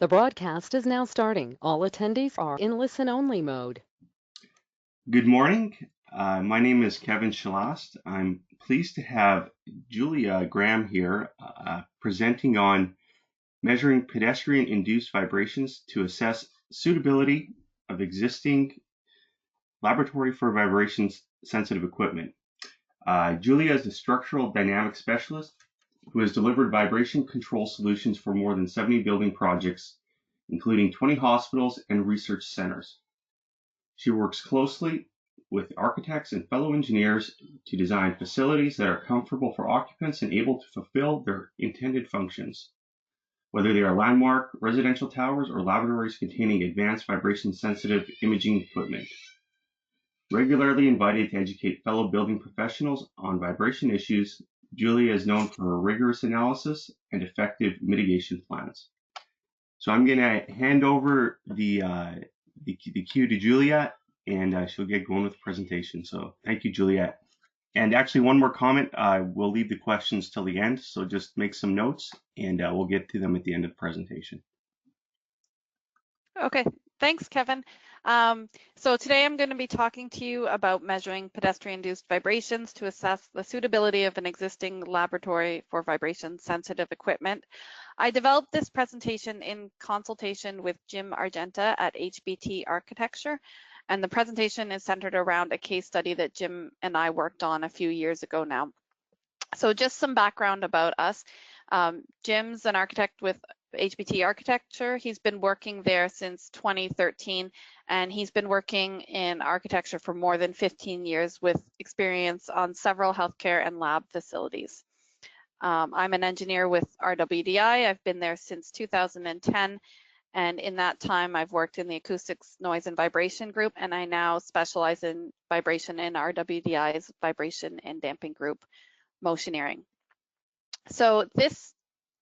The broadcast is now starting. All attendees are in listen-only mode. Good morning. My name is Kevin Shalast. I'm pleased to have Julia Graham here presenting on measuring pedestrian induced vibrations to assess suitability of existing laboratory for vibrations sensitive equipment. Julia is a structural dynamics specialist who has delivered vibration control solutions for more than 70 building projects, including 20 hospitals and research centers. She works closely with architects and fellow engineers to design facilities that are comfortable for occupants and able to fulfill their intended functions, whether they are landmark residential towers or laboratories containing advanced vibration-sensitive imaging equipment. Regularly invited to educate fellow building professionals on vibration issues, Julia is known for her rigorous analysis and effective mitigation plans. So I'm going to hand over the cue to Julia, and she'll get going with the presentation. So thank you, Juliet. And actually, one more comment. We'll leave the questions till the end, so just make some notes, and we'll get to them at the end of the presentation. Okay, thanks, Kevin. So today I'm going to be talking to you about measuring pedestrian-induced vibrations to assess the suitability of an existing laboratory for vibration-sensitive equipment. I developed this presentation in consultation with Jim Argenta at HBT Architecture, and the presentation is centered around a case study that Jim and I worked on a few years ago now. So just some background about us. Jim's an architect with HBT Architecture. He's been working there since 2013, and he's been working in architecture for more than 15 years with experience on several healthcare and lab facilities. I'm an engineer with RWDI. I've been there since 2010, and in that time I've worked in the acoustics, noise, and vibration group, and I now specialize in vibration in RWDI's vibration and damping group, Motioneering. So this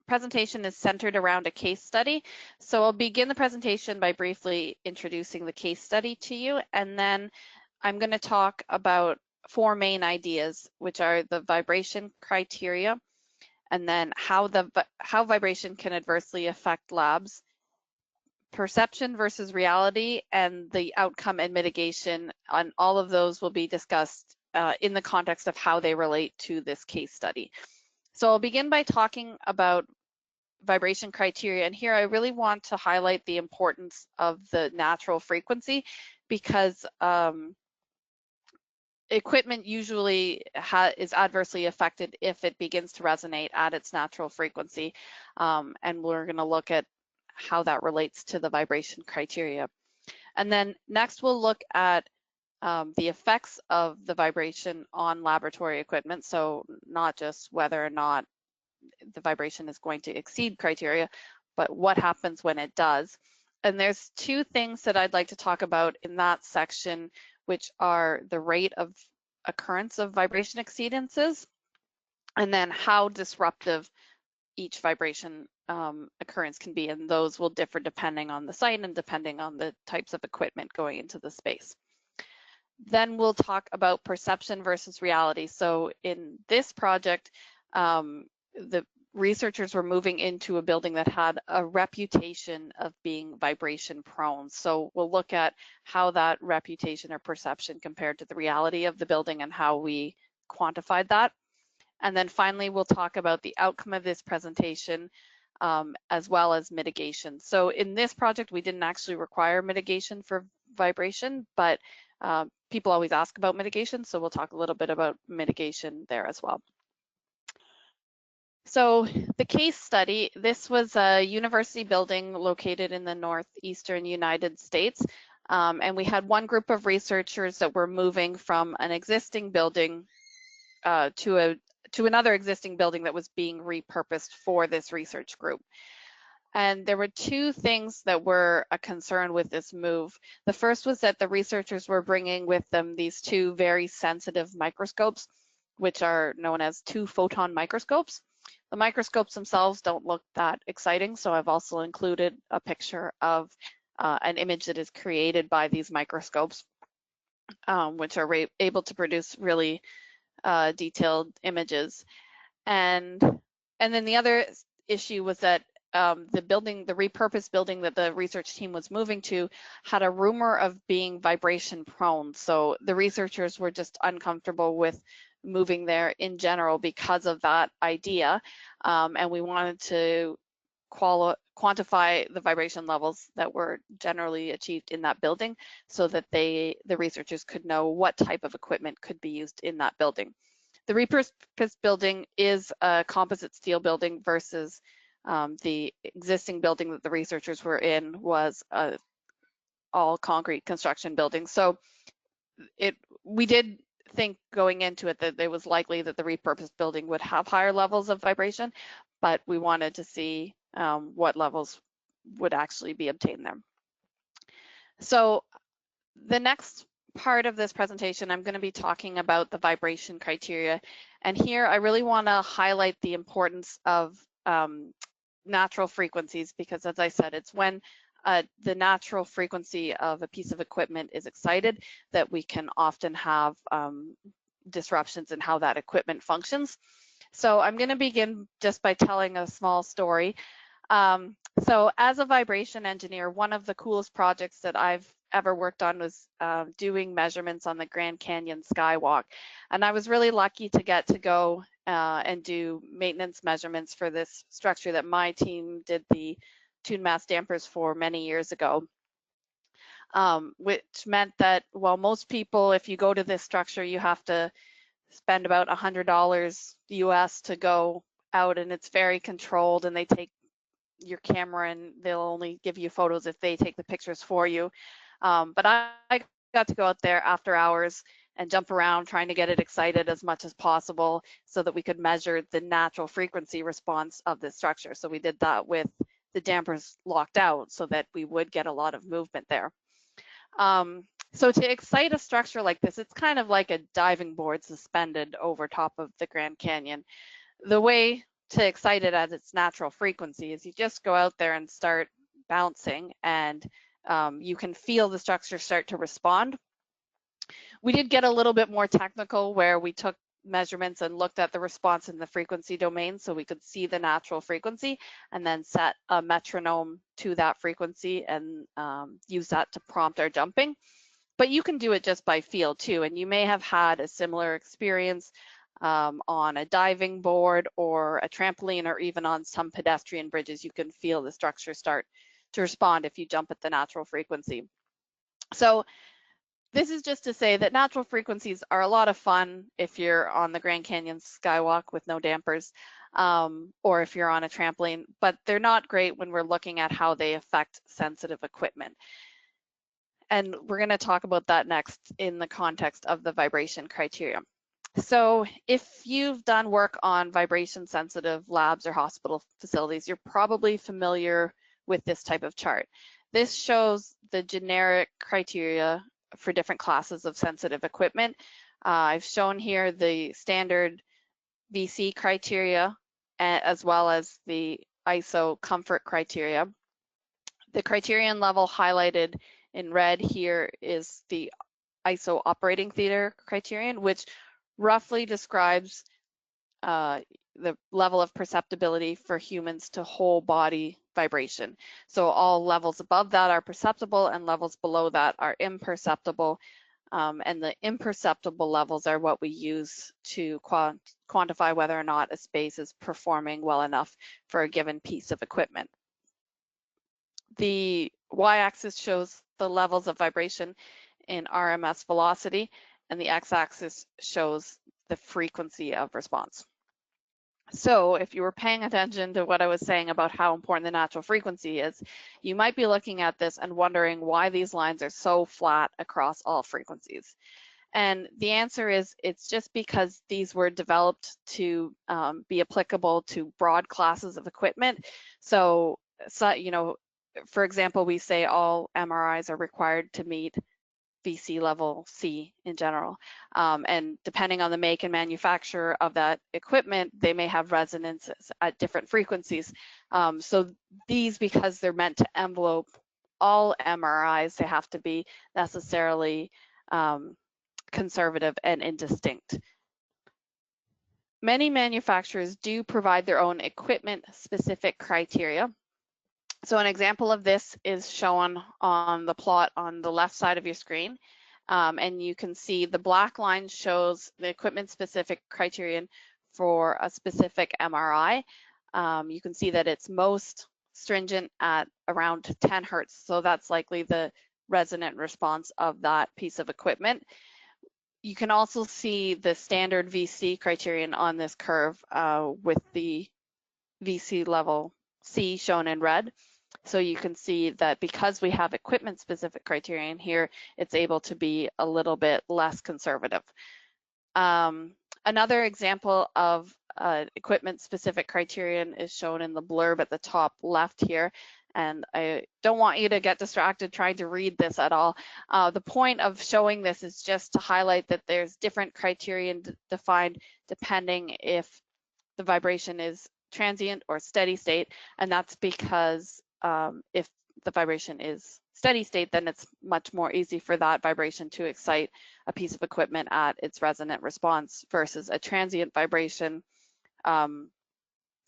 presentation is centered around a case study. So I'll begin the presentation by briefly introducing the case study to you, and then I'm going to talk about four main ideas, which are the vibration criteria, and then how vibration can adversely affect labs, perception versus reality, and the outcome and mitigation. On all of those will be discussed in the context of how they relate to this case study. So I'll begin by talking about vibration criteria, and here I really want to highlight the importance of the natural frequency, because equipment usually is adversely affected if it begins to resonate at its natural frequency, and we're going to look at how that relates to the vibration criteria. And then next we'll look at the effects of the vibration on laboratory equipment, so not just whether or not the vibration is going to exceed criteria, but what happens when it does. And there's two things that I'd like to talk about in that section, which are the rate of occurrence of vibration exceedances, and then how disruptive each vibration occurrence can be, and those will differ depending on the site and depending on the types of equipment going into the space. Then we'll talk about perception versus reality. So in this project, the researchers were moving into a building that had a reputation of being vibration prone. So we'll look at how that reputation or perception compared to the reality of the building and how we quantified that. And then finally, we'll talk about the outcome of this presentation as well as mitigation. So in this project, we didn't actually require mitigation for vibration, but people always ask about mitigation, so we'll talk a little bit about mitigation there as well. So the case study, this was a university building located in the northeastern United States, and we had one group of researchers that were moving from an existing building to another existing building that was being repurposed for this research group. And there were two things that were a concern with this move. The first was that the researchers were bringing with them these two very sensitive microscopes, which are known as 2-photon microscopes. The microscopes themselves don't look that exciting, so I've also included a picture of an image that is created by these microscopes, which are able to produce really detailed images. And then the other issue was that the repurposed building that the research team was moving to had a rumor of being vibration prone. So the researchers were just uncomfortable with moving there in general because of that idea. And we wanted to quantify the vibration levels that were generally achieved in that building so that the researchers could know what type of equipment could be used in that building. The repurposed building is a composite steel building versus the existing building that the researchers were in was all concrete construction building. So we did think going into it that it was likely that the repurposed building would have higher levels of vibration, but we wanted to see what levels would actually be obtained there. So the next part of this presentation, I'm going to be talking about the vibration criteria. And here I really want to highlight the importance of natural frequencies, because as I said, it's when the natural frequency of a piece of equipment is excited that we can often have disruptions in how that equipment functions. So I'm going to begin just by telling a small story. So as a vibration engineer, one of the coolest projects that I've ever worked on was doing measurements on the Grand Canyon Skywalk. And I was really lucky to get to go and do maintenance measurements for this structure that my team did the tune mass dampers for many years ago. Which meant that, well, most people, if you go to this structure, you have to spend about $100 US to go out, and it's very controlled, and they take your camera and they'll only give you photos if they take the pictures for you. But I got to go out there after hours and jump around trying to get it excited as much as possible so that we could measure the natural frequency response of the structure. So we did that with the dampers locked out so that we would get a lot of movement there. So to excite a structure like this, it's kind of like a diving board suspended over top of the Grand Canyon. The way to excite it at its natural frequency is you just go out there and start bouncing, and you can feel the structure start to respond. We did get a little bit more technical where we took measurements and looked at the response in the frequency domain so we could see the natural frequency and then set a metronome to that frequency and use that to prompt our jumping. But you can do it just by feel too, and you may have had a similar experience on a diving board or a trampoline, or even on some pedestrian bridges. You can feel the structure start to respond if you jump at the natural frequency. So this is just to say that natural frequencies are a lot of fun if you're on the Grand Canyon Skywalk with no dampers, or if you're on a trampoline, but they're not great when we're looking at how they affect sensitive equipment. And we're going to talk about that next in the context of the vibration criteria. So if you've done work on vibration sensitive labs or hospital facilities, you're probably familiar with this type of chart. This shows the generic criteria for different classes of sensitive equipment. I've shown here the standard VC criteria as well as the ISO comfort criteria. The criterion level highlighted in red here is the ISO operating theater criterion, which roughly describes the level of perceptibility for humans to whole body vibration. So all levels above that are perceptible and levels below that are imperceptible. And the imperceptible levels are what we use to quantify whether or not a space is performing well enough for a given piece of equipment. The y-axis shows the levels of vibration in RMS velocity, and the x-axis shows the frequency of response. So if you were paying attention to what I was saying about how important the natural frequency is, you might be looking at this and wondering why these lines are so flat across all frequencies. And the answer is it's just because these were developed to be applicable to broad classes of equipment. So you know, for example, we say all MRIs are required to meet VC level C in general. And depending on the make and manufacturer of that equipment, they may have resonances at different frequencies. So these, because they're meant to envelope all MRIs, they have to be necessarily conservative and indistinct. many manufacturers do provide their own equipment-specific criteria. So an example of this is shown on the plot on the left side of your screen. And you can see the black line shows the equipment-specific criterion for a specific MRI. You can see that it's most stringent at around 10 hertz. So that's likely the resonant response of that piece of equipment. You can also see the standard VC criterion on this curve with the VC level C shown in red. So you can see that because we have equipment-specific criterion here, it's able to be a little bit less conservative. Another example of equipment-specific criterion is shown in the blurb at the top left here. And I don't want you to get distracted trying to read this at all. The point of showing this is just to highlight that there's different criterion defined depending if the vibration is transient or steady state. And that's because if the vibration is steady state, then it's much more easy for that vibration to excite a piece of equipment at its resonant response versus a transient vibration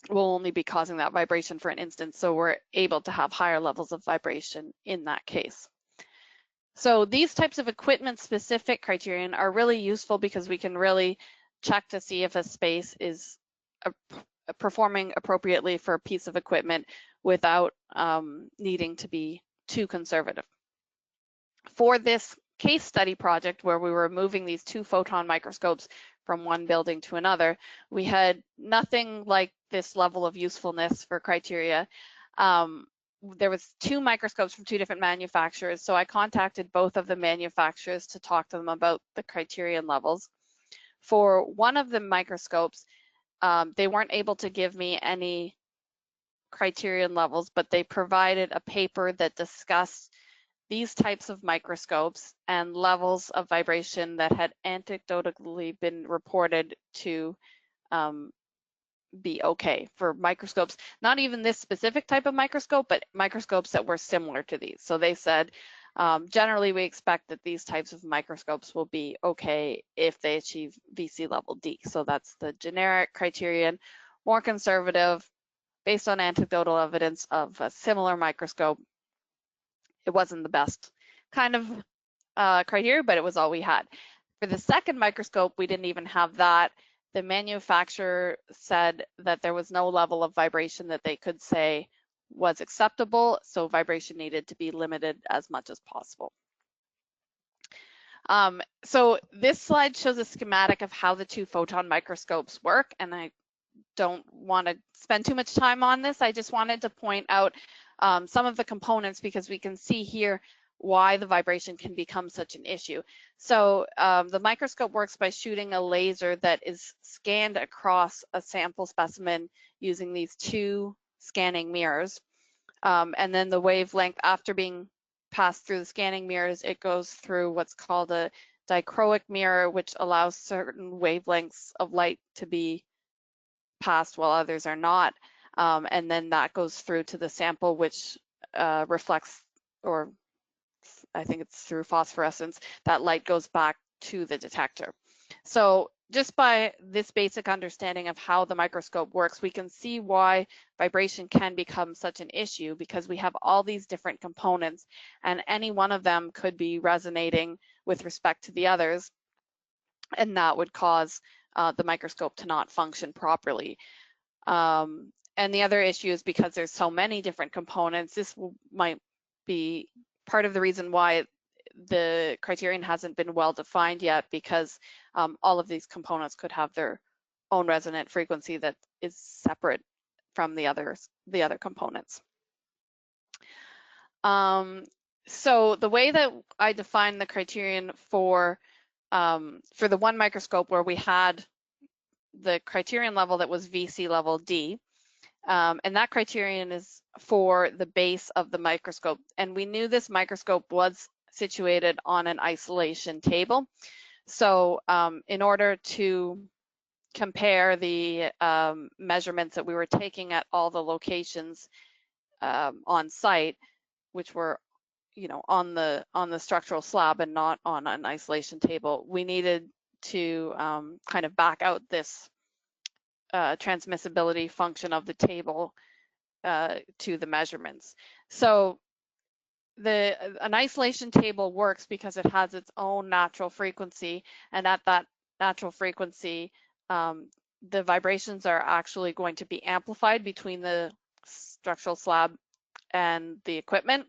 will only be causing that vibration for an instant. So we're able to have higher levels of vibration in that case. So these types of equipment specific criterion are really useful because we can really check to see if a space is performing appropriately for a piece of equipment without needing to be too conservative. For this case study project where we were moving these 2 photon microscopes from one building to another, we had nothing like this level of usefulness for criteria. There was 2 microscopes from 2 different manufacturers, so I contacted both of the manufacturers to talk to them about the criterion levels. For one of the microscopes, they weren't able to give me any criterion levels, but they provided a paper that discussed these types of microscopes and levels of vibration that had anecdotally been reported to be okay for microscopes, not even this specific type of microscope, but microscopes that were similar to these. So they said, generally we expect that these types of microscopes will be okay if they achieve VC level D. So that's the generic criterion, more conservative, based on anecdotal evidence of a similar microscope. It wasn't the best kind of criteria, but it was all we had. For the second microscope, we didn't even have that. The manufacturer said that there was no level of vibration that they could say was acceptable, so vibration needed to be limited as much as possible. So this slide shows a schematic of how the 2 photon microscopes work, and I don't want to spend too much time on this. I just wanted to point out some of the components because we can see here why the vibration can become such an issue. So the microscope works by shooting a laser that is scanned across a sample specimen using these 2 scanning mirrors. And then the wavelength, after being passed through the scanning mirrors, it goes through what's called a dichroic mirror, which allows certain wavelengths of light to be passed while others are not. And then that goes through to the sample, which reflects, or I think it's through phosphorescence, that light goes back to the detector. So just by this basic understanding of how the microscope works, we can see why vibration can become such an issue, because we have all these different components and any one of them could be resonating with respect to the others, and that would cause the microscope to not function properly. And the other issue is because there's so many different components, this might be part of the reason why the criterion hasn't been well defined yet, because all of these components could have their own resonant frequency that is separate from the other components. So the way that I define the criterion for the one microscope where we had the criterion level that was VC level D, and that criterion is for the base of the microscope. And we knew this microscope was situated on an isolation table. So in order to compare the measurements that we were taking at all the locations on site, which were on the structural slab and not on an isolation table, we needed to kind of back out this transmissibility function of the table to the measurements. So an isolation table works because it has its own natural frequency, and at that natural frequency, the vibrations are actually going to be amplified between the structural slab and the equipment.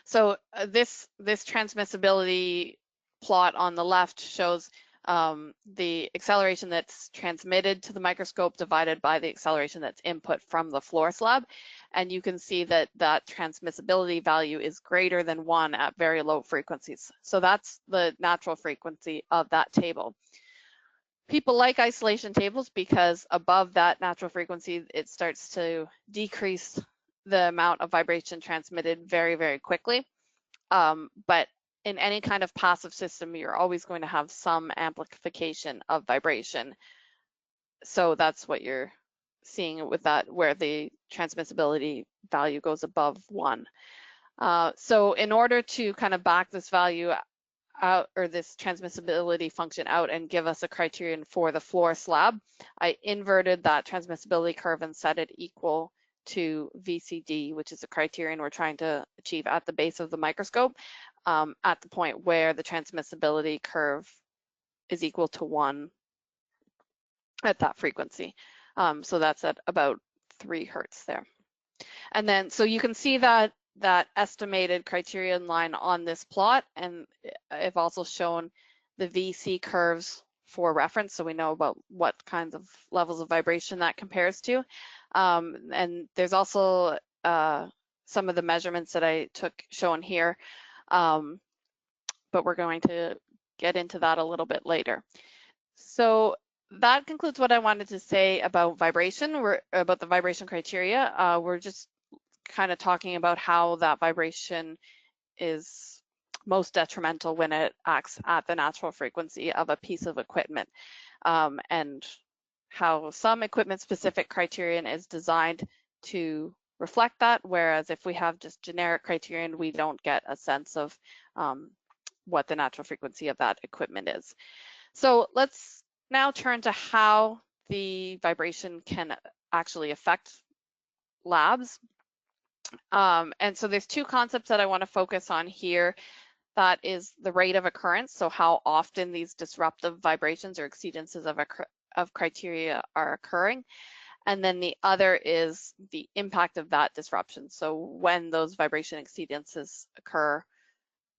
So this transmissibility plot on the left shows the acceleration that's transmitted to the microscope divided by the acceleration that's input from the floor slab. And you can see that that transmissibility value is greater than 1 at very low frequencies. So that's the natural frequency of that table. People like isolation tables because above that natural frequency, it starts to decrease the amount of vibration transmitted very, very quickly. But in any kind of passive system, you're always going to have some amplification of vibration. So that's what you're seeing with that, where the transmissibility value goes above 1. So in order to kind of back this value out, or this transmissibility function out, and give us a criterion for the floor slab, I inverted that transmissibility curve and set it equal to VCD, which is a criterion we're trying to achieve at the base of the microscope, at the point where the transmissibility curve is equal to 1 at that frequency. So that's at about 3 Hertz there. And then, so you can see that estimated criterion line on this plot, and I've also shown the VC curves for reference, so we know about what kinds of levels of vibration that compares to. And there's also some of the measurements that I took shown here, but we're going to get into that a little bit later. So that concludes what I wanted to say about vibration, about the vibration criteria. We're just kind of talking about how that vibration is most detrimental when it acts at the natural frequency of a piece of equipment, and how some equipment-specific criterion is designed to reflect that, whereas if we have just generic criterion, we don't get a sense of what the natural frequency of that equipment is. So let's now turn to how the vibration can actually affect labs. And so there's 2 concepts that I want to focus on here. That is the rate of occurrence, so how often these disruptive vibrations or exceedances of criteria are occurring. And then the other is the impact of that disruption. So when those vibration exceedances occur,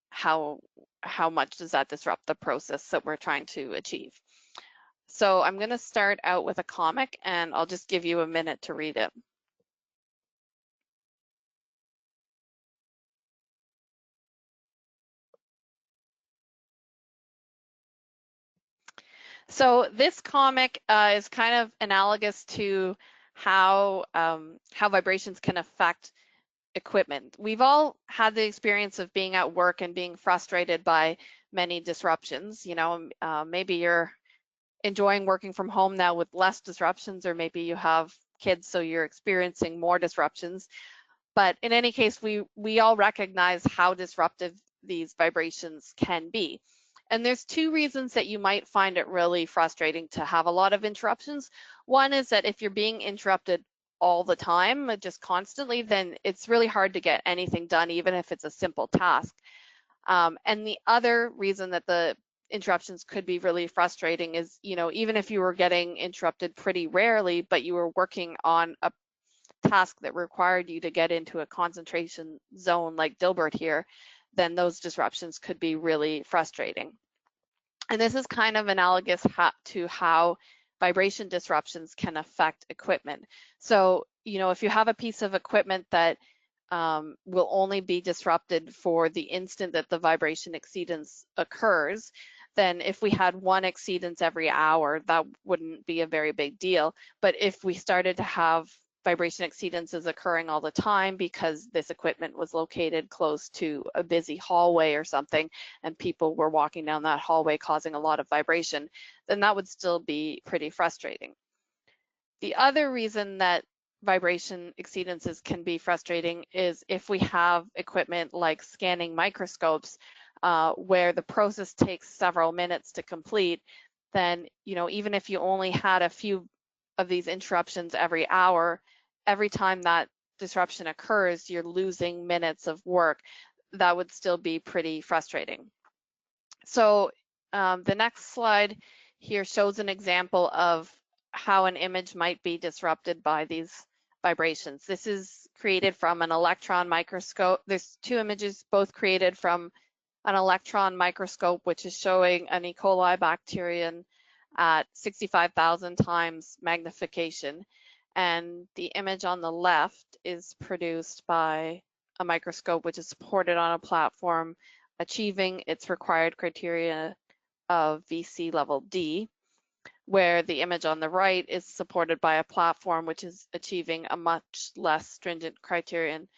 how much does that disrupt the process that we're trying to achieve? So I'm going to start out with a comic, and I'll just give you a minute to read it. So this comic is kind of analogous to how vibrations can affect equipment. We've all had the experience of being at work and being frustrated by many disruptions. You know, maybe you're enjoying working from home now with less disruptions, or maybe you have kids, so you're experiencing more disruptions. But in any case, we all recognize how disruptive these vibrations can be. And there's 2 reasons that you might find it really frustrating to have a lot of interruptions. One is that if you're being interrupted all the time, just constantly, then it's really hard to get anything done, even if it's a simple task. And the other reason that the interruptions could be really frustrating is, you know, even if you were getting interrupted pretty rarely, but you were working on a task that required you to get into a concentration zone like Dilbert here, then those disruptions could be really frustrating. And this is kind of analogous to how vibration disruptions can affect equipment. So, you know, if you have a piece of equipment that will only be disrupted for the instant that the vibration exceedance occurs, then if we had 1 exceedance every hour, that wouldn't be a very big deal. But if we started to have vibration exceedances occurring all the time because this equipment was located close to a busy hallway or something, and people were walking down that hallway causing a lot of vibration, then that would still be pretty frustrating. The other reason that vibration exceedances can be frustrating is if we have equipment like scanning microscopes, where the process takes several minutes to complete, then, you know, even if you only had a few of these interruptions every hour, every time that disruption occurs, you're losing minutes of work. That would still be pretty frustrating. So the next slide here shows an example of how an image might be disrupted by these vibrations. This is created from an electron microscope. There's two images, both created from an electron microscope, which is showing an E. coli bacterium at 65,000 times magnification. And the image on the left is produced by a microscope which is supported on a platform achieving its required criteria of VC level D, where the image on the right is supported by a platform which is achieving a much less stringent criterion,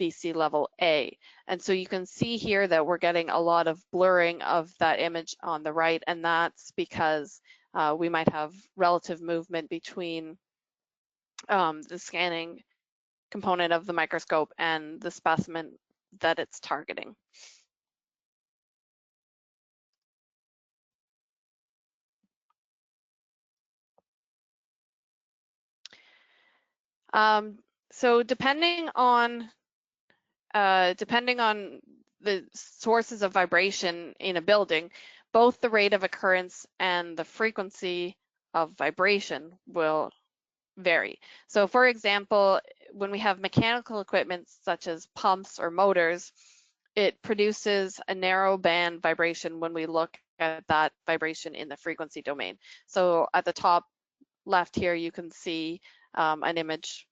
VC level A. And so you can see here that we're getting a lot of blurring of that image on the right, and that's because we might have relative movement between the scanning component of the microscope and the specimen that it's targeting. So depending on the sources of vibration in a building, both the rate of occurrence and the frequency of vibration will vary. So for example, when we have mechanical equipment such as pumps or motors, it produces a narrow band vibration when we look at that vibration in the frequency domain. So at the top left here, you can see an image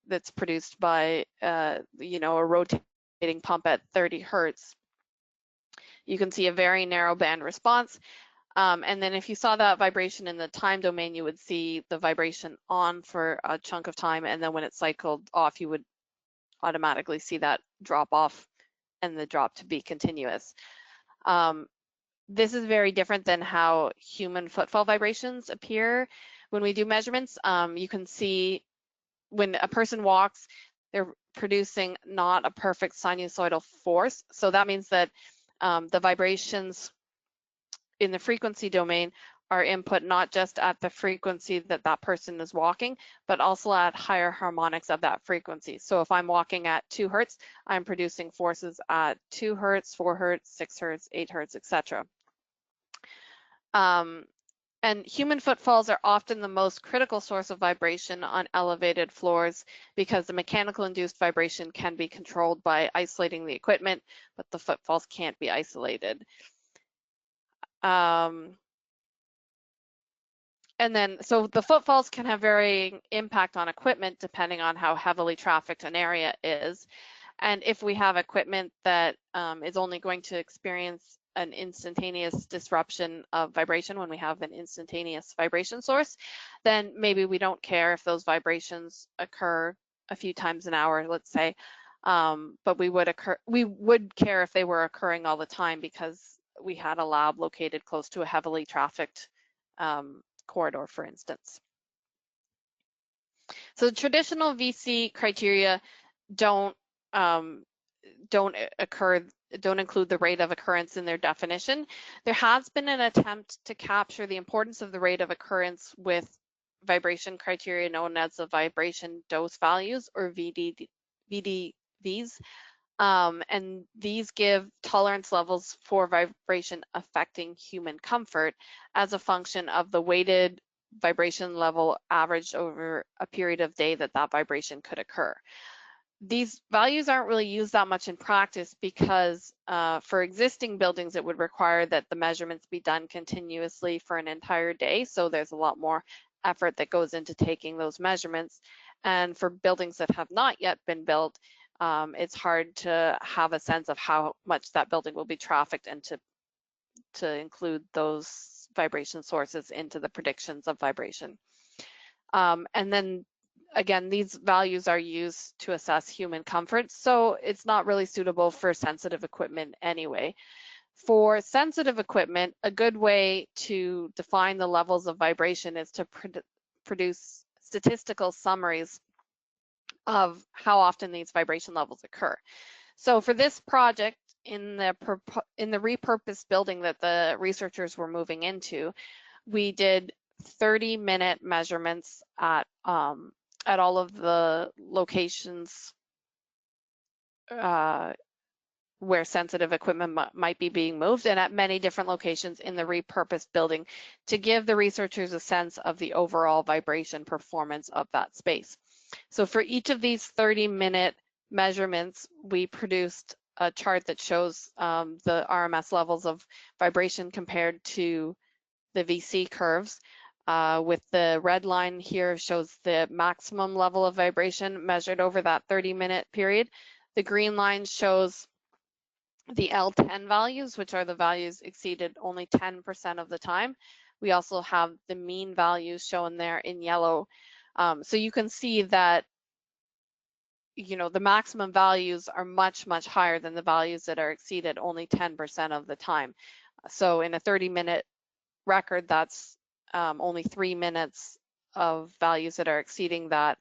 that's produced by a rotating pump at 30 hertz. You can see a very narrow band response. And then if you saw that vibration in the time domain, you would see the vibration on for a chunk of time, and then when it cycled off, you would automatically see that drop off and the drop to be continuous. This is very different than how human footfall vibrations appear. When we do measurements, you can see when a person walks, they're producing not a perfect sinusoidal force. So that means that the vibrations in the frequency domain are input not just at the frequency that that person is walking, but also at higher harmonics of that frequency. So if I'm walking at 2 hertz, I'm producing forces at 2 hertz, 4 hertz, 6 hertz, 8 hertz, etc. And human footfalls are often the most critical source of vibration on elevated floors because the mechanical induced vibration can be controlled by isolating the equipment, but the footfalls can't be isolated. And then, so the footfalls can have varying impact on equipment depending on how heavily trafficked an area is. And if we have equipment that is only going to experience an instantaneous disruption of vibration when we have an instantaneous vibration source, then maybe we don't care if those vibrations occur a few times an hour, let's say, but we would care if they were occurring all the time because we had a lab located close to a heavily trafficked corridor, for instance. So the traditional VC criteria don't include the rate of occurrence in their definition. There has been an attempt to capture the importance of the rate of occurrence with vibration criteria known as the vibration dose values, or VDVs. And these give tolerance levels for vibration affecting human comfort as a function of the weighted vibration level averaged over a period of day that vibration could occur. These values aren't really used that much in practice because for existing buildings, it would require that the measurements be done continuously for an entire day. So there's a lot more effort that goes into taking those measurements. And for buildings that have not yet been built, it's hard to have a sense of how much that building will be trafficked and to include those vibration sources into the predictions of vibration. And then again, these values are used to assess human comfort, so it's not really suitable for sensitive equipment anyway. For sensitive equipment, a good way to define the levels of vibration is to produce statistical summaries of how often these vibration levels occur. So for this project, in the repurposed building that the researchers were moving into, we did 30-minute measurements at all of the locations where sensitive equipment might be being moved, and at many different locations in the repurposed building, to give the researchers a sense of the overall vibration performance of that space. So for each of these 30-minute measurements, we produced a chart that shows the RMS levels of vibration compared to the VC curves. With the red line here shows the maximum level of vibration measured over that 30-minute period. The green line shows the L10 values, which are the values exceeded only 10% of the time. We also have the mean values shown there in yellow. So you can see that, you know, the maximum values are much, much higher than the values that are exceeded only 10% of the time. So in a 30-minute record, that's only 3 minutes of values that are exceeding that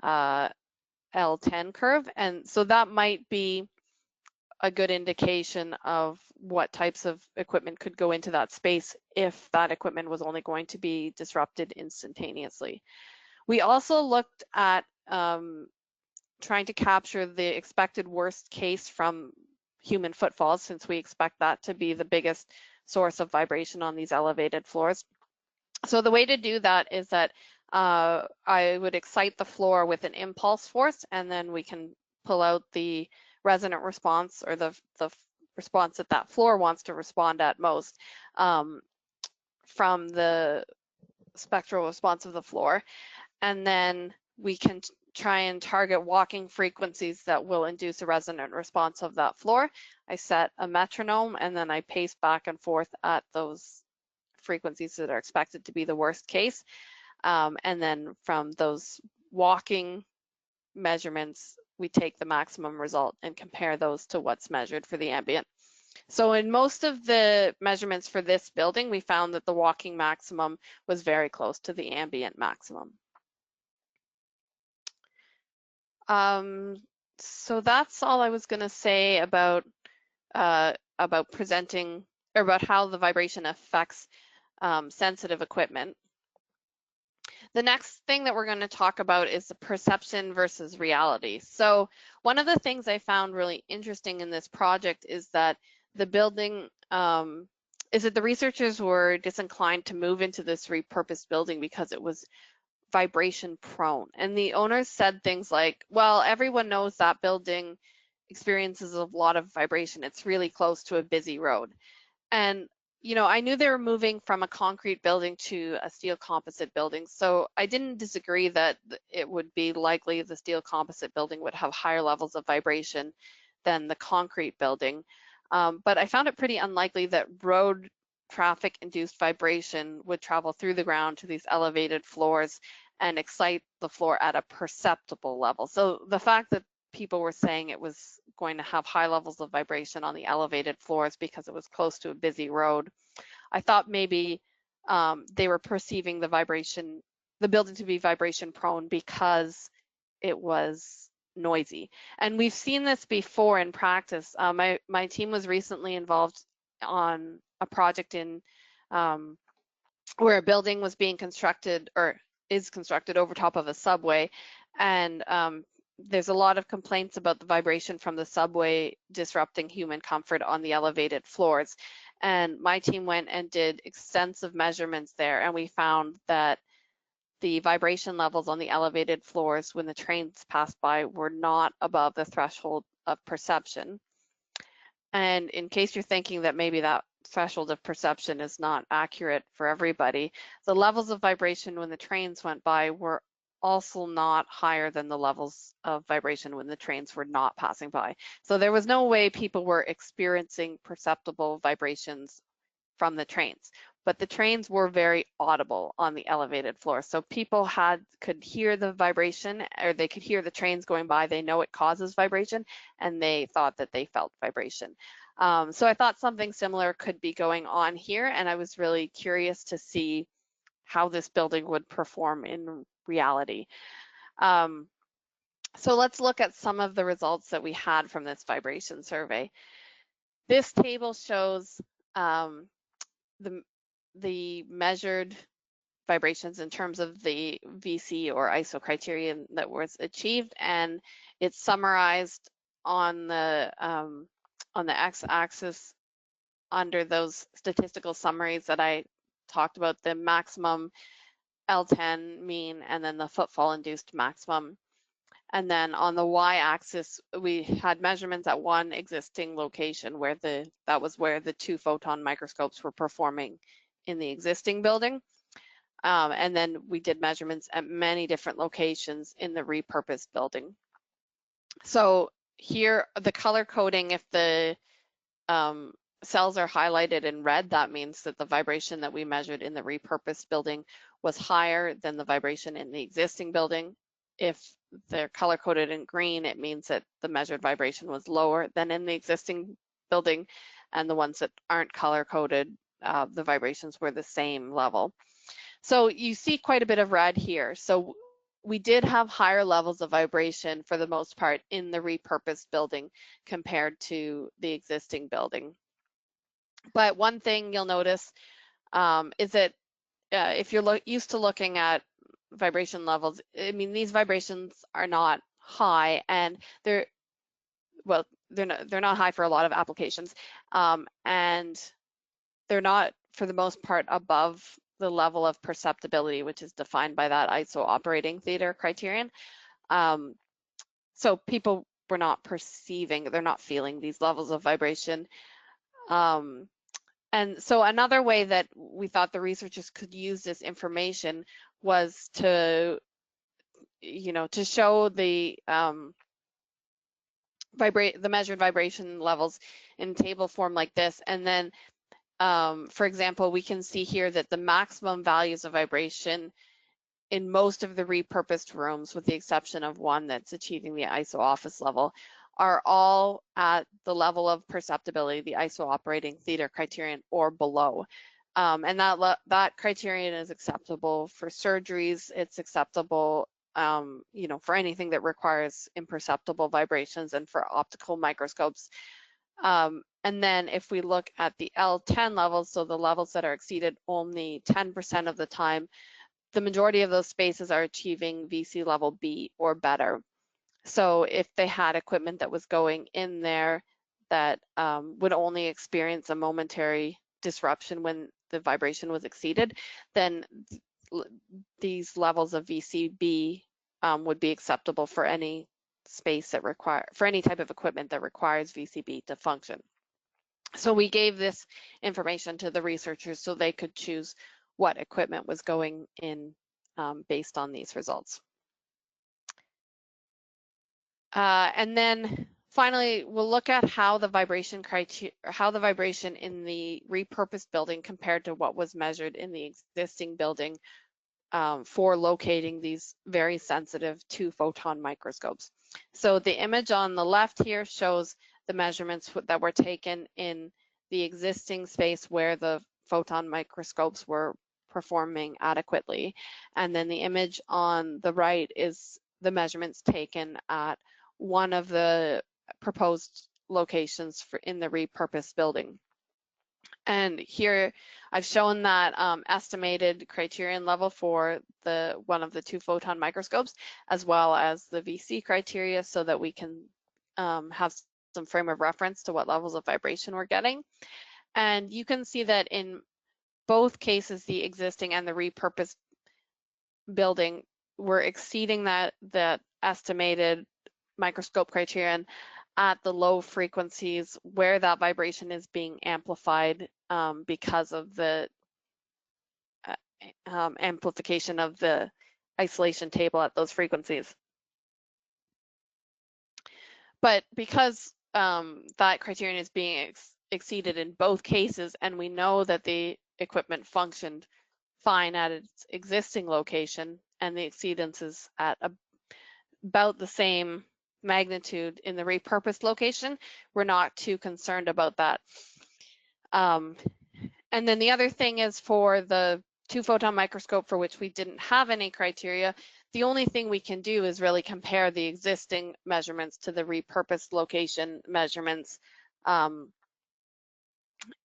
L10 curve. And so that might be a good indication of what types of equipment could go into that space if that equipment was only going to be disrupted instantaneously. We also looked at trying to capture the expected worst case from human footfalls, since we expect that to be the biggest source of vibration on these elevated floors. So the way to do that is that I would excite the floor with an impulse force, and then we can pull out the resonant response, or the response that that floor wants to respond at most, from the spectral response of the floor. And then we can try and target walking frequencies that will induce a resonant response of that floor. I set a metronome, and then I pace back and forth at those frequencies that are expected to be the worst case. And then from those walking measurements, we take the maximum result and compare those to what's measured for the ambient. So in most of the measurements for this building, we found that the walking maximum was very close to the ambient maximum. So that's all I was going to say about presenting, or about how the vibration affects sensitive equipment. The next thing that we're going to talk about is the perception versus reality. So one of the things I found really interesting in this project is that the building, is that the researchers were disinclined to move into this repurposed building because it was vibration prone. And the owners said things like, well, everyone knows that building experiences a lot of vibration. It's really close to a busy road. And you know, I knew they were moving from a concrete building to a steel composite building, so I didn't disagree that it would be likely the steel composite building would have higher levels of vibration than the concrete building. But I found it pretty unlikely that road traffic induced vibration would travel through the ground to these elevated floors and excite the floor at a perceptible level. So the fact that people were saying it was going to have high levels of vibration on the elevated floors because it was close to a busy road, I thought maybe they were perceiving the building to be vibration prone because it was noisy. And we've seen this before in practice. My team was recently involved on a project in where a building was being constructed, or is constructed, over top of a subway, and there's a lot of complaints about the vibration from the subway disrupting human comfort on the elevated floors. And my team went and did extensive measurements there, and we found that the vibration levels on the elevated floors when the trains passed by were not above the threshold of perception. And in case you're thinking that maybe that threshold of perception is not accurate for everybody, the levels of vibration when the trains went by were also not higher than the levels of vibration when the trains were not passing by. So there was no way people were experiencing perceptible vibrations from the trains, but the trains were very audible on the elevated floor. So people could hear the vibration, or they could hear the trains going by. They know it causes vibration, and they thought that they felt vibration. So I thought something similar could be going on here, and I was really curious to see how this building would perform in reality. So let's look at some of the results that we had from this vibration survey. This table shows the measured vibrations in terms of the VC or ISO criterion that was achieved, and it's summarized on the x-axis under those statistical summaries that I talked about, the maximum L10 mean and then the footfall induced maximum. And then on the y-axis, we had measurements at one existing location where that was where the 2 photon microscopes were performing in the existing building. And then we did measurements at many different locations in the repurposed building. So here, the color coding, if the cells are highlighted in red, that means that the vibration that we measured in the repurposed building was higher than the vibration in the existing building. If they're color coded in green, it means that the measured vibration was lower than in the existing building, and the ones that aren't color coded, the vibrations were the same level. So you see quite a bit of red here. So we did have higher levels of vibration for the most part in the repurposed building compared to the existing building. But one thing you'll notice is that if you're used to looking at vibration levels, I mean, these vibrations are not high, and they're not high for a lot of applications, and they're not, for the most part, above the level of perceptibility, which is defined by that ISO operating theater criterion. So people were not perceiving, they're not feeling these levels of vibration. And so another way that we thought the researchers could use this information was to, to show the measured vibration levels in table form like this. And then, for example, we can see here that the maximum values of vibration in most of the repurposed rooms, with the exception of one that's achieving the ISO office level, are all at the level of perceptibility, the ISO operating theater criterion, or below. And that criterion is acceptable for surgeries. It's acceptable, for anything that requires imperceptible vibrations, and for optical microscopes. And then if we look at the L10 levels, so the levels that are exceeded only 10% of the time, the majority of those spaces are achieving VC level B or better. So if they had equipment that was going in there that would only experience a momentary disruption when the vibration was exceeded, then these levels of VCB would be acceptable for any space that for any type of equipment that requires VCB to function. So we gave this information to the researchers so they could choose what equipment was going in based on these results. And then finally, we'll look at how the vibration in the repurposed building compared to what was measured in the existing building for locating these very sensitive 2 photon microscopes. So the image on the left here shows the measurements that were taken in the existing space where the photon microscopes were performing adequately. And then the image on the right is the measurements taken at one of the proposed locations in the repurposed building. And here I've shown that estimated criterion level for one of the 2 photon microscopes, as well as the VC criteria, so that we can have some frame of reference to what levels of vibration we're getting. And you can see that in both cases, the existing and the repurposed building were exceeding that estimated microscope criterion at the low frequencies where that vibration is being amplified because of the amplification of the isolation table at those frequencies. But because that criterion is being exceeded in both cases, and we know that the equipment functioned fine at its existing location, and the exceedance is at about the same magnitude in the repurposed location, we're not too concerned about that. And then the other thing is, for the 2 photon microscope for which we didn't have any criteria, the only thing we can do is really compare the existing measurements to the repurposed location measurements. And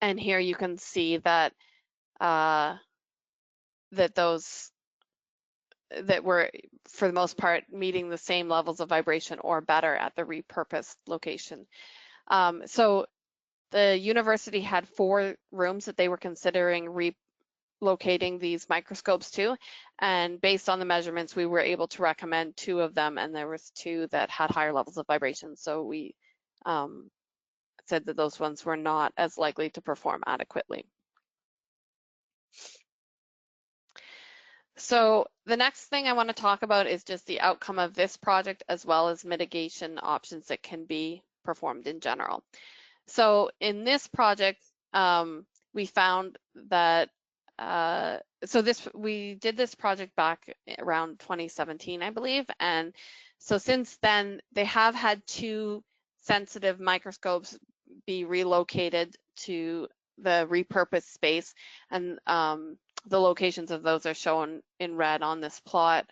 here you can see that that were, for the most part, meeting the same levels of vibration or better at the repurposed location. So the university had 4 rooms that they were considering relocating these microscopes to, and based on the measurements, we were able to recommend 2 of them, and there was 2 that had higher levels of vibration. So we said that those ones were not as likely to perform adequately. So the next thing I want to talk about is just the outcome of this project, as well as mitigation options that can be performed in general. So in this project, we found that, we did this project back around 2017, I believe. And so since then, they have had 2 sensitive microscopes be relocated to the repurposed space. And the locations of those are shown in red on this plot.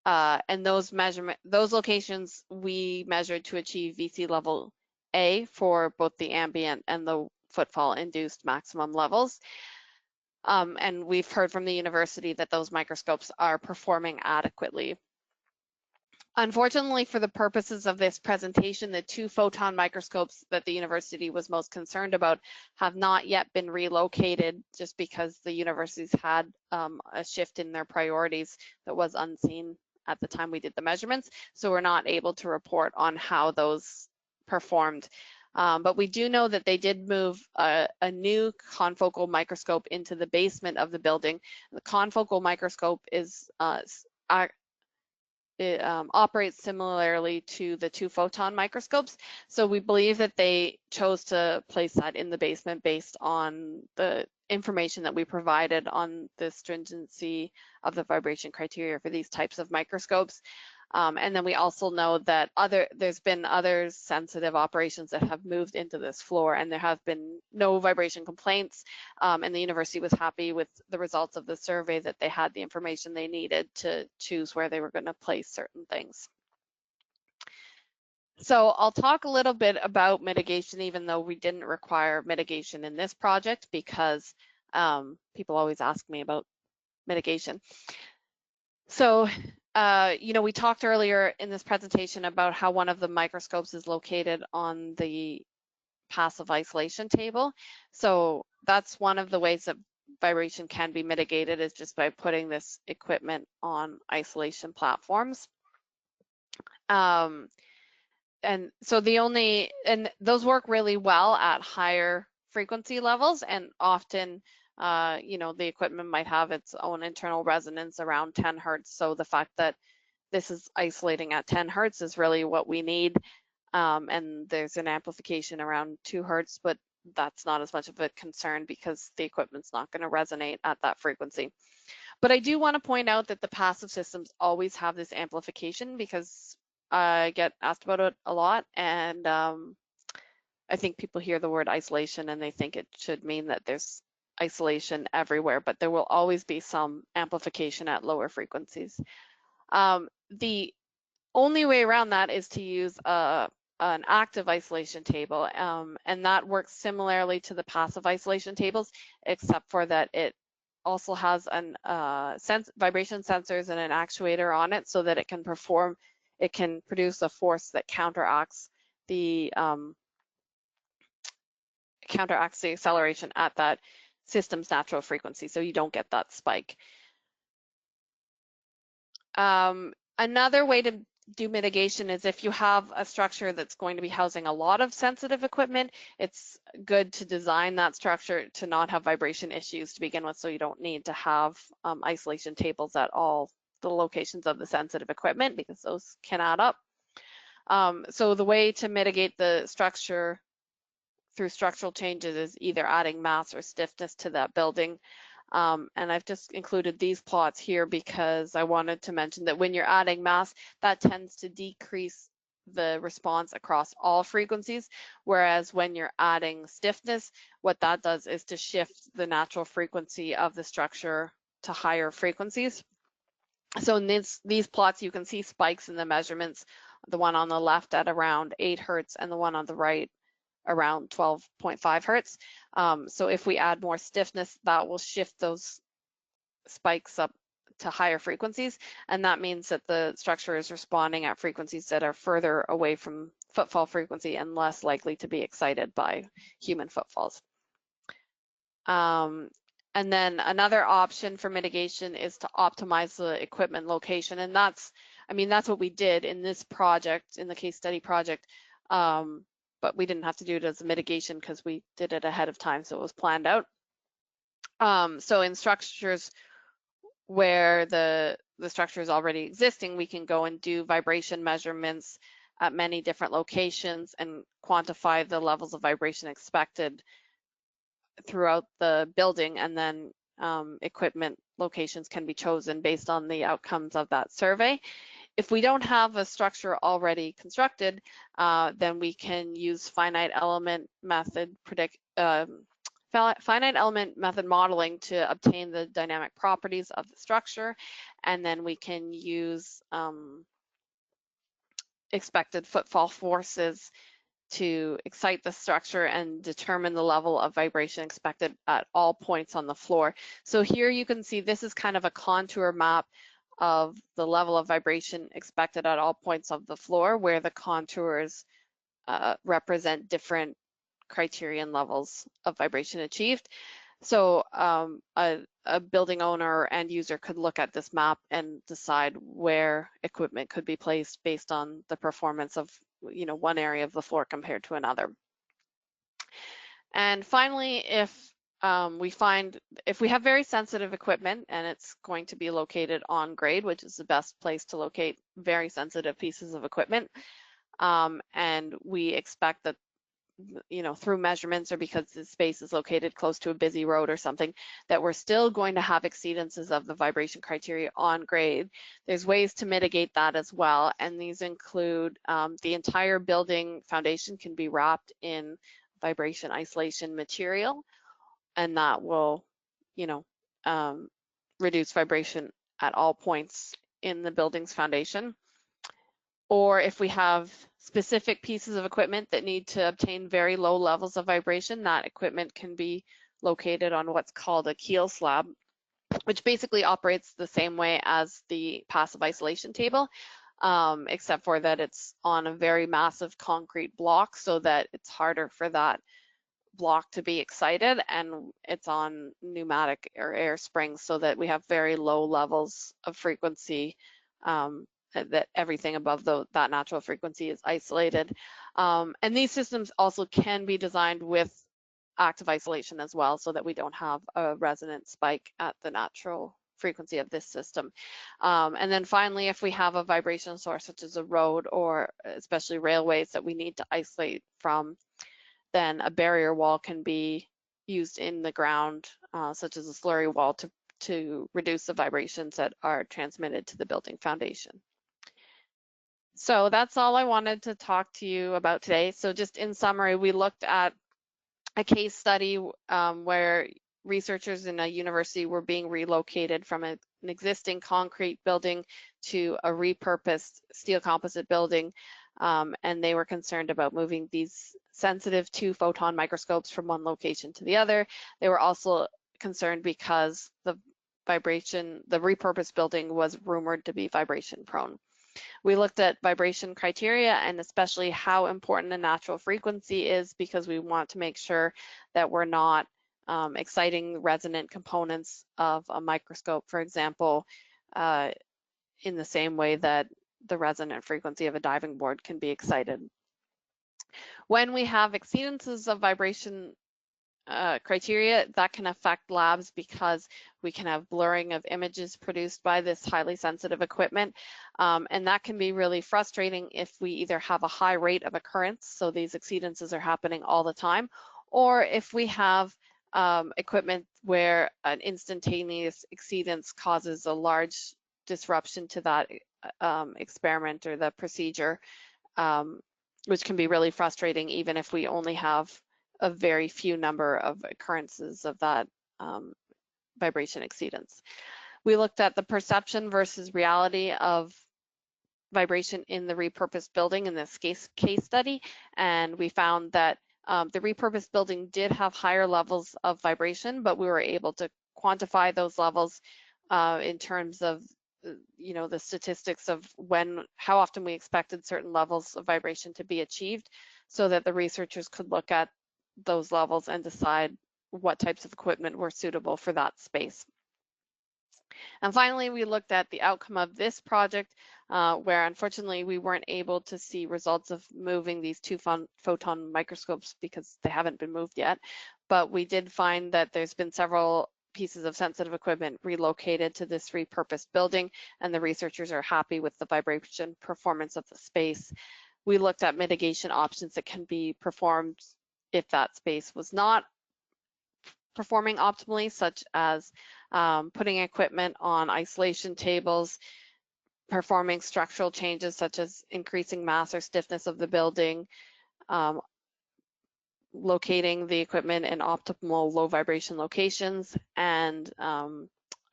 And those locations we measured to achieve VC level A for both the ambient and the footfall induced maximum levels. And we've heard from the university that those microscopes are performing adequately. Unfortunately, for the purposes of this presentation, the 2 photon microscopes that the university was most concerned about have not yet been relocated, just because the universities had a shift in their priorities that was unseen at the time we did the measurements. So we're not able to report on how those performed. But we do know that they did move a new confocal microscope into the basement of the building. The confocal microscope is operates similarly to the 2 photon microscopes. So we believe that they chose to place that in the basement based on the information that we provided on the stringency of the vibration criteria for these types of microscopes. And then we also know that there's been other sensitive operations that have moved into this floor, and there have been no vibration complaints. And the university was happy with the results of the survey, that they had the information they needed to choose where they were going to place certain things. So I'll talk a little bit about mitigation, even though we didn't require mitigation in this project, because people always ask me about mitigation. So we talked earlier in this presentation about how one of the microscopes is located on the passive isolation table. So that's one of the ways that vibration can be mitigated, is just by putting this equipment on isolation platforms. And so those work really well at higher frequency levels, and often the equipment might have its own internal resonance around 10 hertz. So the fact that this is isolating at 10 hertz is really what we need. And there's an amplification around 2 hertz, but that's not as much of a concern because the equipment's not going to resonate at that frequency. But I do want to point out that the passive systems always have this amplification, because I get asked about it a lot. And I think people hear the word isolation and they think it should mean that there's isolation everywhere, but there will always be some amplification at lower frequencies. The only way around that is to use an active isolation table, and that works similarly to the passive isolation tables, except for that it also has an vibration sensors and an actuator on it, so that it can produce a force that counteracts the acceleration at that system's natural frequency, so you don't get that spike. Another way to do mitigation is if you have a structure that's going to be housing a lot of sensitive equipment, it's good to design that structure to not have vibration issues to begin with, so you don't need to have isolation tables at all the locations of the sensitive equipment, because those can add up. So the way to mitigate the structure through structural changes is either adding mass or stiffness to that building. And I've just included these plots here because I wanted to mention that when you're adding mass, that tends to decrease the response across all frequencies, whereas when you're adding stiffness, what that does is to shift the natural frequency of the structure to higher frequencies. So in these plots, you can see spikes in the measurements, the one on the left at around 8 hertz and the one on the right around 12.5 hertz. So if we add more stiffness, that will shift those spikes up to higher frequencies, and that means that the structure is responding at frequencies that are further away from footfall frequency and less likely to be excited by human footfalls. And then another option for mitigation is to optimize the equipment location, and that's what we did in this project, in the case study project, but we didn't have to do it as a mitigation because we did it ahead of time, so it was planned out. So in structures where the structure is already existing, we can go and do vibration measurements at many different locations and quantify the levels of vibration expected throughout the building, and then equipment locations can be chosen based on the outcomes of that survey. If we don't have a structure already constructed, then we can use finite element method modeling to obtain the dynamic properties of the structure, and then we can use expected footfall forces to excite the structure and determine the level of vibration expected at all points on the floor. So here you can see this is kind of a contour map of the level of vibration expected at all points of the floor, where the contours represent different criterion levels of vibration achieved. So a building owner or end user could look at this map and decide where equipment could be placed based on the performance of one area of the floor compared to another. And finally, if we have very sensitive equipment and it's going to be located on grade, which is the best place to locate very sensitive pieces of equipment, and we expect that through measurements or because the space is located close to a busy road or something, that we're still going to have exceedances of the vibration criteria on grade. There's ways to mitigate that as well, and these include the entire building foundation can be wrapped in vibration isolation material, and that will, reduce vibration at all points in the building's foundation. Or if we have specific pieces of equipment that need to obtain very low levels of vibration, that equipment can be located on what's called a keel slab, which basically operates the same way as the passive isolation table, except for that it's on a very massive concrete block so that it's harder for that block to be excited, and it's on pneumatic or air springs so that we have very low levels of frequency, that everything above that natural frequency is isolated. And these systems also can be designed with active isolation as well, so that we don't have a resonant spike at the natural frequency of this system. And then finally, if we have a vibration source such as a road or especially railways that we need to isolate from, then a barrier wall can be used in the ground, such as a slurry wall, to reduce the vibrations that are transmitted to the building foundation. So that's all I wanted to talk to you about today. So just in summary, we looked at a case study where researchers in a university were being relocated from an existing concrete building to a repurposed steel composite building, and they were concerned about moving these sensitive 2 photon microscopes from one location to the other. They were also concerned because the repurposed building was rumored to be vibration prone. We looked at vibration criteria and especially how important a natural frequency is, because we want to make sure that we're not exciting resonant components of a microscope, for example, in the same way that the resonant frequency of a diving board can be excited. When we have exceedances of vibration criteria, that can affect labs because we can have blurring of images produced by this highly sensitive equipment, and that can be really frustrating if we either have a high rate of occurrence, so these exceedances are happening all the time, or if we have equipment where an instantaneous exceedance causes a large disruption to that experiment or the procedure, which can be really frustrating even if we only have a very few number of occurrences of that vibration exceedance. We looked at the perception versus reality of vibration in the repurposed building in this case study, and we found that the repurposed building did have higher levels of vibration, but we were able to quantify those levels in terms of the statistics of how often we expected certain levels of vibration to be achieved, so that the researchers could look at those levels and decide what types of equipment were suitable for that space. And finally, we looked at the outcome of this project, where unfortunately we weren't able to see results of moving these two photon microscopes because they haven't been moved yet. But we did find that there's been several pieces of sensitive equipment relocated to this repurposed building, and the researchers are happy with the vibration performance of the space. We looked at mitigation options that can be performed if that space was not performing optimally, such as putting equipment on isolation tables, performing structural changes such as increasing mass or stiffness of the building, locating the equipment in optimal low vibration locations, and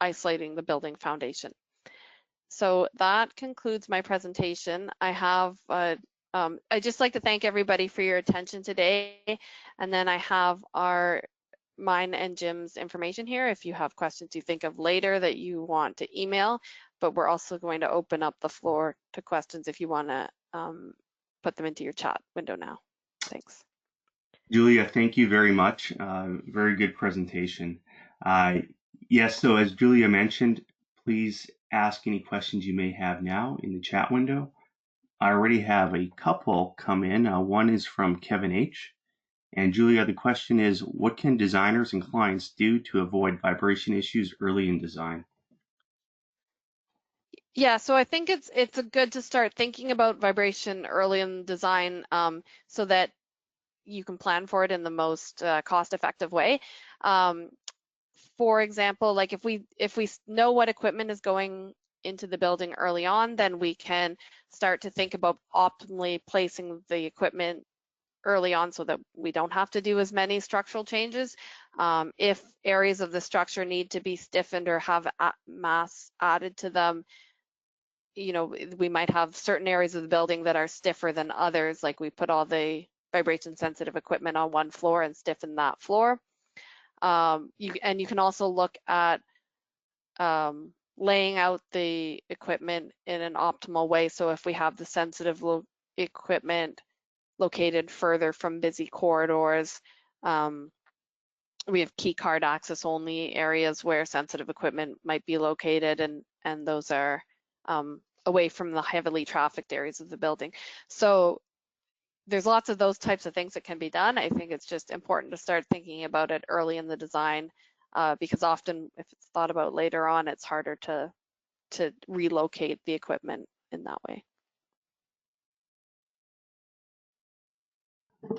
isolating the building foundation. So that concludes my presentation. I'd just like to thank everybody for your attention today. And then I have mine and Jim's information here if you have questions you think of later that you want to email, but we're also going to open up the floor to questions if you want to put them into your chat window now. Thanks. Julia, thank you very much. Very good presentation. Yes, so as Julia mentioned, please ask any questions you may have now in the chat window. I already have a couple come in. One is from Kevin H. And Julia, the question is, what can designers and clients do to avoid vibration issues early in design? Yeah, so I think it's good to start thinking about vibration early in design, so that you can plan for it in the most cost-effective way. For example, like if we know what equipment is going into the building early on, then we can start to think about optimally placing the equipment early on so that we don't have to do as many structural changes. If areas of the structure need to be stiffened or have mass added to them, we might have certain areas of the building that are stiffer than others, like we put all the vibration sensitive equipment on one floor and stiffen that floor. You can also look at laying out the equipment in an optimal way. So if we have the sensitive equipment located further from busy corridors, we have key card access only areas where sensitive equipment might be located, and those are away from the heavily trafficked areas of the building. So there's lots of those types of things that can be done. I think it's just important to start thinking about it early in the design, because often if it's thought about later on, it's harder to relocate the equipment in that way.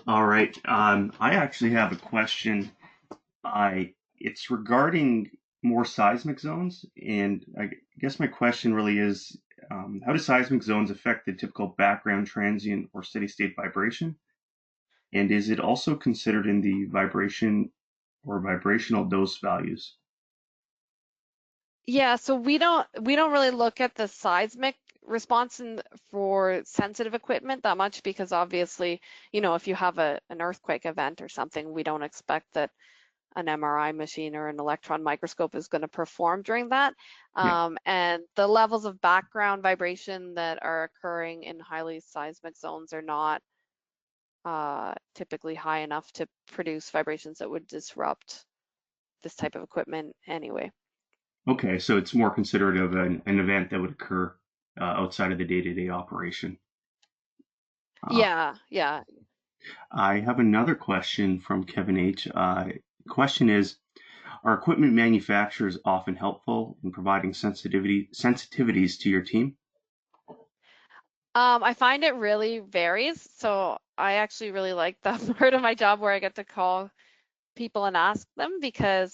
All right. I actually have a question. It's regarding more seismic zones, and I guess my question really is, how do seismic zones affect the typical background transient or steady state vibration? And is it also considered in the vibration or vibrational dose values? Yeah, so we don't really look at the seismic response for sensitive equipment that much, because obviously, if you have an earthquake event or something, we don't expect that an MRI machine or an electron microscope is going to perform during that. Yeah. And the levels of background vibration that are occurring in highly seismic zones are not typically high enough to produce vibrations that would disrupt this type of equipment anyway. Okay, so it's more considered of an event that would occur outside of the day-to-day operation. Yeah. I have another question from Kevin H. Question is, are equipment manufacturers often helpful in providing sensitivities to your team? I find it really varies. So I actually really like that part of my job where I get to call people and ask them, because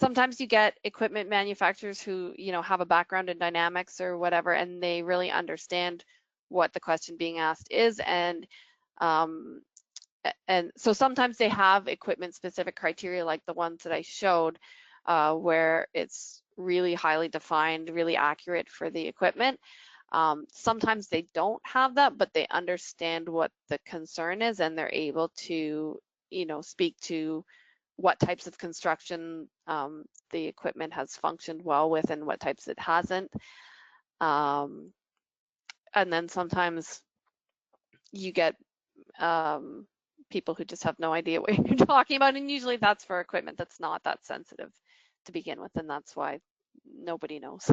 sometimes you get equipment manufacturers who, have a background in dynamics or whatever, and they really understand what the question being asked is. And so sometimes they have equipment specific criteria like the ones that I showed, where it's really highly defined, really accurate for the equipment. Sometimes they don't have that, but they understand what the concern is, and they're able to, speak to what types of construction the equipment has functioned well with and what types it hasn't. And then sometimes you get people who just have no idea what you're talking about, and usually that's for equipment that's not that sensitive to begin with, and that's why nobody knows.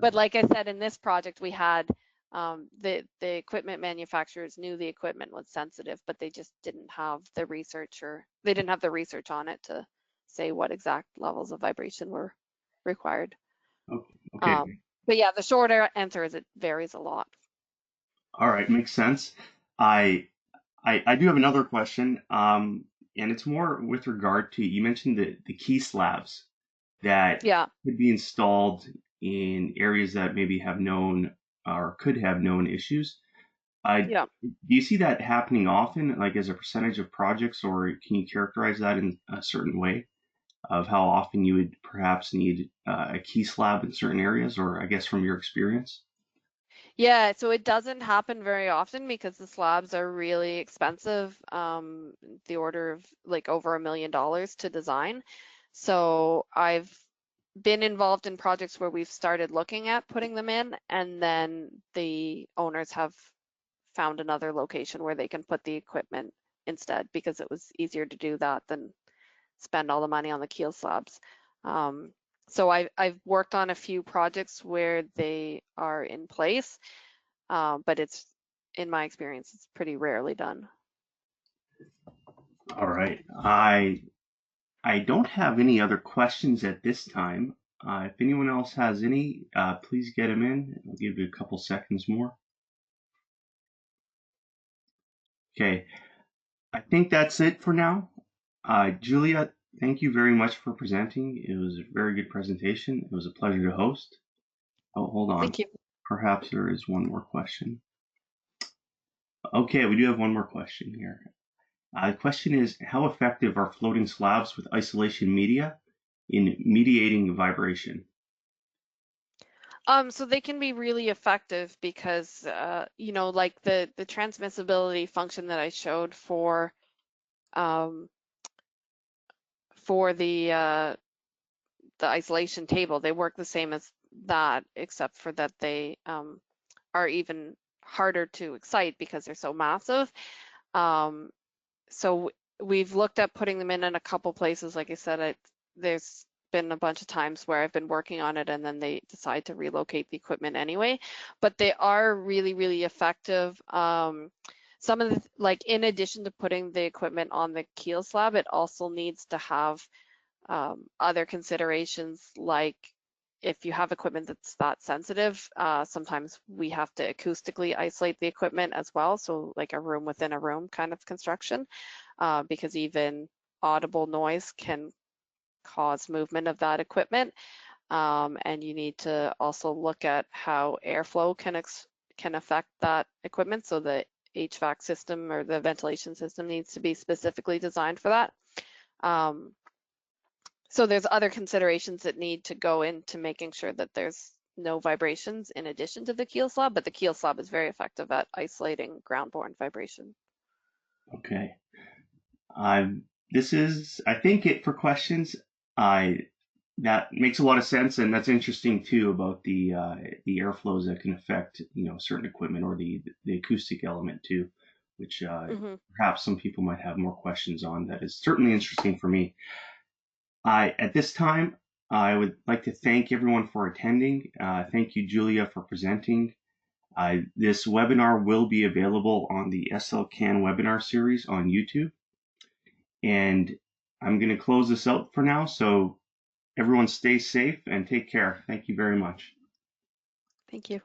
But like I said, in this project we had the equipment manufacturers knew the equipment was sensitive, but they just didn't have the research, or they didn't have the research on it to say what exact levels of vibration were required. Okay. But yeah, the short answer is it varies a lot. All right, makes sense. I do have another question, and it's more with regard to, you mentioned the key slabs that Yeah. could be installed in areas that maybe have known or could have known issues. Yeah. Do you see that happening often, like as a percentage of projects, or can you characterize that in a certain way of how often you would perhaps need a key slab in certain areas, or I guess from your experience? Yeah, so it doesn't happen very often because the slabs are really expensive, the order of like over $1 million to design. So I've been involved in projects where we've started looking at putting them in, and then the owners have found another location where they can put the equipment instead, because it was easier to do that than spend all the money on the keel slabs. So I've worked on a few projects where they are in place, but it's, in my experience, it's pretty rarely done. All right. I don't have any other questions at this time. If anyone else has any, please get them in. I'll give you a couple seconds more. Okay. I think that's it for now. Julia, thank you very much for presenting. It was a very good presentation. It was a pleasure to host. Oh, hold on. Thank you. Perhaps there is one more question. Okay, we do have one more question here. The question is, how effective are floating slabs with isolation media in mediating vibration? So they can be really effective because, you know, like the transmissibility function that I showed um, for the isolation table, they work the same as that, except for that they are even harder to excite because they're so massive. So we've looked at putting them in a couple places. Like I said, there's been a bunch of times where I've been working on it and then they decide to relocate the equipment anyway, but they are really, really effective. Some of the, like in addition to putting the equipment on the keel slab, it also needs to have other considerations, like if you have equipment that's that sensitive, sometimes we have to acoustically isolate the equipment as well. So like a room within a room kind of construction, because even audible noise can cause movement of that equipment. And you need to also look at how airflow can affect that equipment. So the HVAC system or the ventilation system needs to be specifically designed for that. So there's other considerations that need to go into making sure that there's no vibrations in addition to the keel slab, but the keel slab is very effective at isolating ground-borne vibration. Okay. This is, I think, it for questions. That makes a lot of sense, and that's interesting too about the airflows that can affect certain equipment, or the acoustic element too, which perhaps some people might have more questions on. That is certainly interesting for me. At this time, I would like to thank everyone for attending. Thank you, Julia, for presenting. This webinar will be available on the SLCan webinar series on YouTube. And I'm going to close this out for now. So everyone stay safe and take care. Thank you very much. Thank you.